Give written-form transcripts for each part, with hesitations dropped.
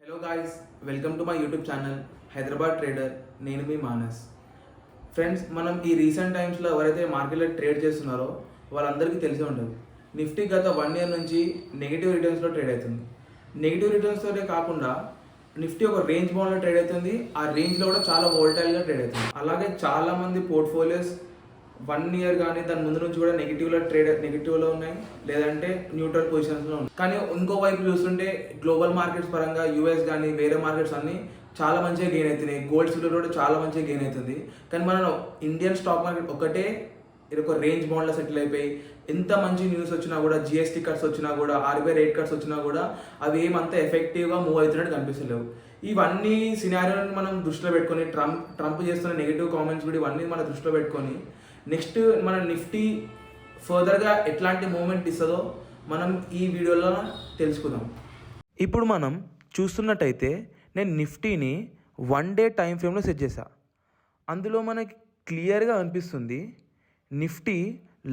Hello guys, welcome to my YouTube channel Hyderabad trader. నేను మీ Manas. Friends, మనం ఈ రీసెంట్ టైమ్స్లో ఎవరైతే మార్కెట్లో ట్రేడ్ చేస్తున్నారో వాళ్ళందరికీ తెలిసే ఉంటుంది. నిఫ్టీ గత 1 year నుంచి నెగిటివ్ రిటర్న్స్లో ట్రేడ్ అవుతుంది. నెగిటివ్ రిటర్న్స్తోనే కాకుండా నిఫ్టీ ఒక రేంజ్ బౌండ్లో ట్రేడ్ అవుతుంది. ఆ రేంజ్లో కూడా చాలా వోల్టైల్గా ట్రేడ్ అవుతుంది. అలాగే చాలామంది పోర్ట్ఫోలియోస్ 1 year కానీ దాని ముందు నుంచి కూడా నెగిటివ్లో ఉన్నాయి, లేదంటే న్యూట్రల్ పొజిషన్స్లో ఉన్నాయి. కానీ ఇంకో వైపు చూస్తుంటే గ్లోబల్ మార్కెట్స్ పరంగా యూఎస్ కానీ వేరే మార్కెట్స్ అన్నీ చాలా మంచిగా గెయిన్ అవుతున్నాయి. గోల్డ్ సిల్వర్ కూడా చాలా మంచిగా గెయిన్ అవుతుంది. కానీ మనం ఇండియన్ స్టాక్ మార్కెట్ ఒకటే ఇది ఒక రేంజ్ బౌండ్లో సెటిల్ అయిపోయి ఎంత మంచి న్యూస్ వచ్చినా కూడా, జిఎస్టీ కట్స్ వచ్చినా కూడా, ఆర్బీఐ రేట్ కట్స్ వచ్చినా కూడా అవి ఏమంత ఎఫెక్టివ్గా మూవ్ అవుతున్నట్టు కనిపిస్తలేవు. ఇవన్నీ సినారియోని మనం దృష్టిలో పెట్టుకొని ట్రంప్ చేస్తున్న నెగిటివ్ కామెంట్స్ కూడా ఇవన్నీ మన దృష్టిలో పెట్టుకొని నెక్స్ట్ మన నిఫ్టీ ఫర్దర్గా ఎట్లాంటి మూమెంట్ ఇస్తుందో మనం ఈ వీడియోలో తెలుసుకుందాం. ఇప్పుడు మనం చూస్తున్నట్టయితే నేను నిఫ్టీని 1 day టైం ఫ్రేమ్లో సెట్ చేశా. అందులో మనకి క్లియర్గా అనిపిస్తుంది నిఫ్టీ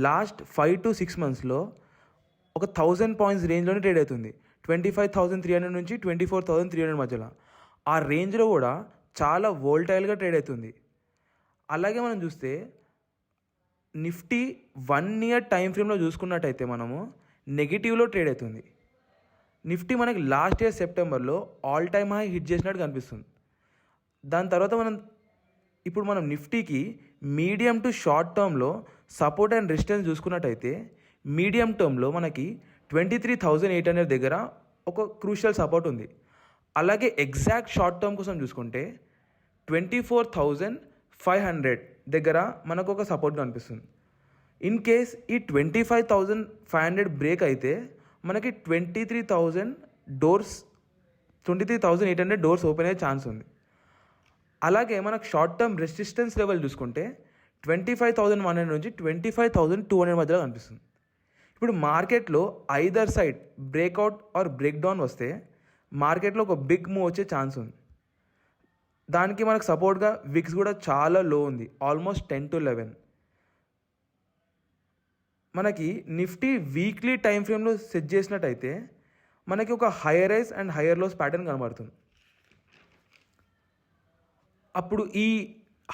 లాస్ట్ 5 to 6 monthsలో ఒక 1000 points రేంజ్లోనే ట్రేడ్ అవుతుంది. 25,300 నుంచి 24,300 మధ్యలో. ఆ రేంజ్లో కూడా చాలా వోల్టైల్గా ట్రేడ్ అవుతుంది. అలాగే మనం చూస్తే నిఫ్టీ 1 year టైం ఫ్రేమ్లో చూసుకున్నట్టయితే మనము నెగిటివ్లో ట్రేడ్ అవుతుంది. నిఫ్టీ మనకి లాస్ట్ ఇయర్ సెప్టెంబర్లో ఆల్ టైమ్ హై హిట్ చేసినట్టు కనిపిస్తుంది. దాని తర్వాత ఇప్పుడు మనం నిఫ్టీకి మీడియం టు షార్ట్ టర్మ్లో సపోర్ట్ అండ్ రెసిస్టెన్స్ చూసుకున్నట్టయితే మీడియం టర్మ్లో మనకి 23,800 దగ్గర ఒక క్రూషియల్ సపోర్ట్ ఉంది. అలాగే ఎగ్జాక్ట్ షార్ట్ టర్మ్ కోసం చూసుకుంటే 24,500 దగ్గర మనకు ఒక సపోర్ట్ కనిపిస్తుంది. ఇన్ కేస్ ఈ 25,500 బ్రేక్ అయితే మనకి 23,800 డోర్స్ ఓపెన్ అయ్యే ఛాన్స్ ఉంది. అలాగే మనకు షార్ట్ టర్మ్ రెసిస్టెన్స్ లెవెల్ చూసుకుంటే 25,100 నుంచి 25,200 మధ్యలో కనిపిస్తుంది. ఇప్పుడు మార్కెట్లో either side breakout or break down వస్తే మార్కెట్లో ఒక బిగ్ మూవ్ వచ్చే ఛాన్స్ ఉంది. దానికి మనకు సపోర్ట్గా విక్స్ కూడా చాలా లో ఉంది, ఆల్మోస్ట్ 10 to 11. మనకి నిఫ్టీ వీక్లీ టైం ఫ్రేమ్లో సెట్ చేసినట్టయితే మనకి ఒక higher highs and higher lows pattern కనబడుతుంది. అప్పుడు ఈ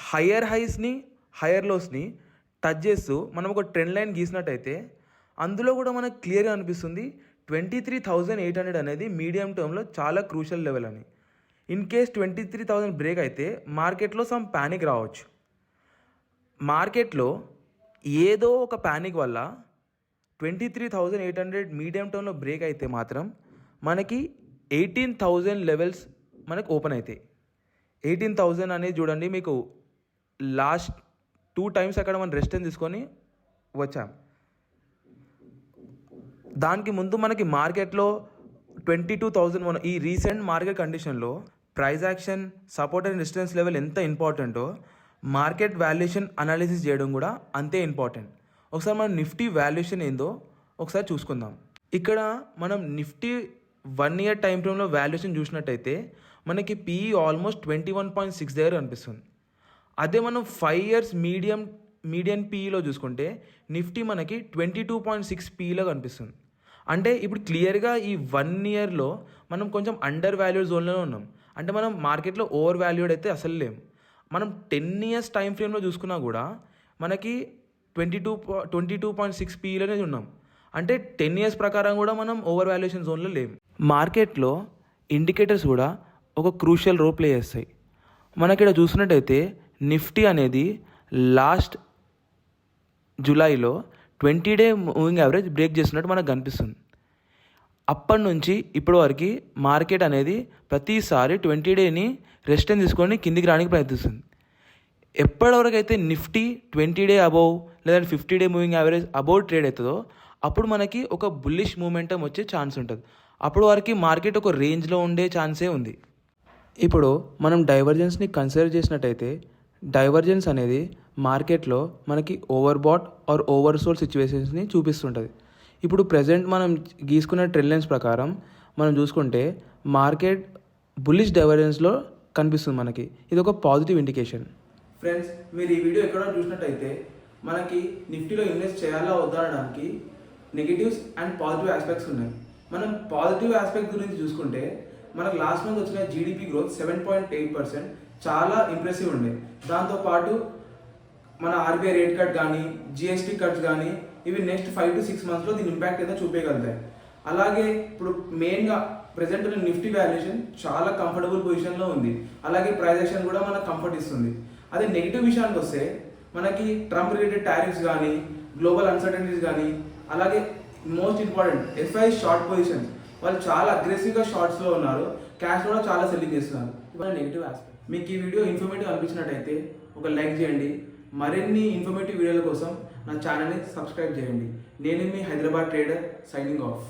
హైయర్ హైస్ని హైయర్ లోస్ని టచ్ చేస్తూ మనం ఒక ట్రెండ్ లైన్ గీసినట్టయితే అందులో కూడా మనకు క్లియర్గా అనిపిస్తుంది 23,800 అనేది మీడియం టర్మ్లో చాలా క్రూషియల్ లెవెల్ అని. ఇన్ కేస్ 23,000 బ్రేక్ అయితే మార్కెట్లో సమ్ ప్యానిక్ రావచ్చు. మార్కెట్లో ఏదో ఒక ప్యానిక్ వల్ల 23,800 మీడియం టర్మ్లో బ్రేక్ అయితే మాత్రం మనకి 18,000 లెవెల్స్ మనకు ఓపెన్ అవుతాయి. 18,000 అనేది చూడండి, మీకు లాస్ట్ 2 times అక్కడ మనం రెసిస్టెన్స్ తీసుకొని వచ్చాం. దానికి ముందు మనకి మార్కెట్లో 22,000 ఈ రీసెంట్ మార్కెట్ కండిషన్లో price action, support and resistance level ఎంత ఇంపార్టెంటో మార్కెట్ వాల్యుయేషన్ అనాలిసిస్ చేయడం కూడా అంతే ఇంపార్టెంట్. ఒకసారి మనం నిఫ్టీ వాల్యుయేషన్ ఏందో ఒకసారి చూసుకుందాం. ఇక్కడ మనం నిఫ్టీ 1 year టైం ఫ్రేమ్లో వాల్యుయేషన్ చూసినట్టయితే మనకి పిఈ ఆల్మోస్ట్ 21.6 దగ్గర కనిపిస్తుంది. అదే మనం 5 years మీడియన్ పీఈలో చూసుకుంటే నిఫ్టీ మనకి 22.6 పీఈలో కనిపిస్తుంది. అంటే ఇప్పుడు క్లియర్గా ఈ 1 yearలో మనం కొంచెం అండర్ వాల్యూడ్ జోన్లోనే ఉన్నాం. అంటే మనం మార్కెట్లో ఓవర్ వాల్యూడ్ అయితే అసలు లేం. మనం 10 years టైం ఫ్రేమ్లో చూసుకున్నా కూడా మనకి 22.6 పీఈలోనే ఉన్నాం. అంటే 10 years ప్రకారం కూడా మనం ఓవర్ వాల్యుయేషన్ జోన్లో లేం. మార్కెట్లో ఇండికేటర్స్ కూడా ఒక క్రూషియల్ రోల్ ప్లే చేస్తాయి. మనకి ఇక్కడ చూసినట్టయితే నిఫ్టీ అనేది లాస్ట్ జూలైలో 20-day మూవింగ్ యావరేజ్ బ్రేక్ చేస్తున్నట్టు మనకు కనిపిస్తుంది. అప్పటి నుంచి ఇప్పటి వరకు మార్కెట్ అనేది ప్రతిసారి 20-dayని రెసిస్టెన్స్ తీసుకొని కిందికి రావడానికి ప్రయత్నిస్తుంది. ఎప్పటివరకు అయితే నిఫ్టీ 20-day అబోవ్ లేదంటే 50-day moving average above trade అవుతుందో అప్పుడు మనకి ఒక బుల్లిష్ మూమెంటం వచ్చే ఛాన్స్ ఉంటుంది. అప్పుడు వరకు మార్కెట్ ఒక రేంజ్లో ఉండే ఛాన్సే ఉంది. ఇప్పుడు మనం డైవర్జెన్స్ని కన్సిడర్ చేసినట్టయితే డైవర్జెన్స్ అనేది మార్కెట్లో మనకి over bought or over sold సిచ్యువేషన్స్ని చూపిస్తుంటుంది. ఇప్పుడు ప్రజెంట్ మనం గీసుకున్న ట్రెండ్ లైన్స్ ప్రకారం మనం చూసుకుంటే మార్కెట్ బుల్లిష్ డైవర్జెన్స్లో కనిపిస్తుంది మనకి. ఇది ఒక పాజిటివ్ ఇండికేషన్. ఫ్రెండ్స్, మీరు ఈ వీడియో ఎక్కడో చూసినట్టయితే మనకి నిఫ్టీలో ఇన్వెస్ట్ చేయాలా వద్దా అనడానికి నెగిటివ్స్ అండ్ పాజిటివ్ ఆస్పెక్ట్స్ ఉన్నాయి. మనం పాజిటివ్ ఆస్పెక్ట్ గురించి చూసుకుంటే మనకు లాస్ట్ మంత్ వచ్చిన జీడిపి గ్రోత్ 7.8% చాలా ఇంప్రెసివ్ ఉండే. దాంతోపాటు మన ఆర్బీఐ రేట్ కట్ కానీ జిఎస్టీ కట్స్ కానీ ఇవి నెక్స్ట్ 5 to 6 monthsలో దీని ఇంపాక్ట్ ఏదో చూపించగలుగుతాయి. అలాగే ఇప్పుడు మెయిన్గా ప్రెజెంట్ ఉన్న నిఫ్టీ వాల్యుయేషన్ చాలా కంఫర్టబుల్ పొజిషన్లో ఉంది. అలాగే ప్రైస్ యాక్షన్ కూడా మనకు కంఫర్ట్ ఇస్తుంది. అదే నెగిటివ్ విషయానికి వస్తే మనకి ట్రంప్ రిలేటెడ్ టారిఫ్స్ కానీ గ్లోబల్ అన్సర్టనిటీస్ కానీ అలాగే most important FI short positions వాళ్ళు చాలా అగ్రెసివ్గా షార్ట్స్లో ఉన్నారు. క్యాష్ కూడా చాలా సెల్లింగ్ చేస్తున్నారు. ఇవాళ నెగిటివ్ ఆస్పెక్ట్. మీకు ఈ వీడియో ఇన్ఫర్మేటివ్ అనిపించినట్టయితే ఒక లైక్ చేయండి. మరిన్ని ఇన్ఫర్మేటివ్ వీడియోల కోసం నా ఛానల్ని సబ్స్క్రైబ్ చేయండి. నేను మీ హైదరాబాద్ ట్రేడర్ సైనింగ్ ఆఫ్.